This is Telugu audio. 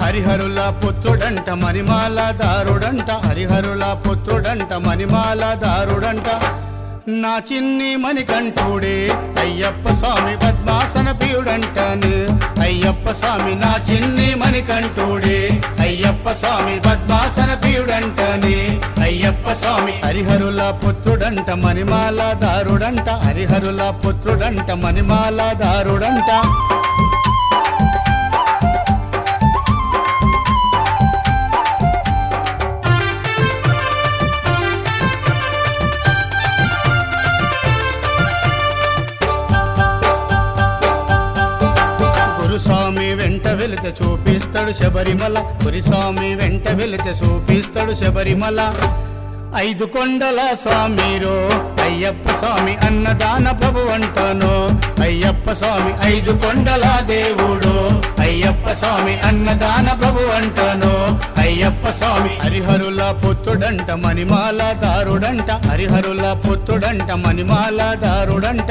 హరిహరుల పుత్రుడంట మణిమాల దారుడంట, హరిహరుల పుత్రుడంట మణిమాల దారుడంట, నా చిన్ని మణికంఠుడే అయ్యప్ప స్వామి పద్మాసన ప్రియుడంటను. అయ్యప్ప స్వామి నా చిన్ని మణికంఠుడే అయ్యప్ప స్వామి పద్మాసన ప్రియుడంటని. అయ్యప్ప స్వామి హరిహరుల పుత్రుడంట మణిమాల దారుడంట, హరిహరుల పుత్రుడంట మణిమాల దారుడంట. గురుస్వామి వెంట వెళితే చూపిస్తాడు శబరిమల, గురుస్వామి వెంట వెళితే చూపిస్తాడు శబరిమల. 5 కొండల స్వామిరో అయ్యప్ప స్వామి అన్నదాన ప్రభు అంటాను. అయ్యప్ప స్వామి 5 కొండల దేవుడు, అయ్యప్ప స్వామి అన్నదాన ప్రభు అంటాను. అయ్యప్ప స్వామి హరిహరుల పుత్రుడంట మణిమాల దారుడంట, హరిహరుల పుత్రుడంట మణిమాల దారుడంట.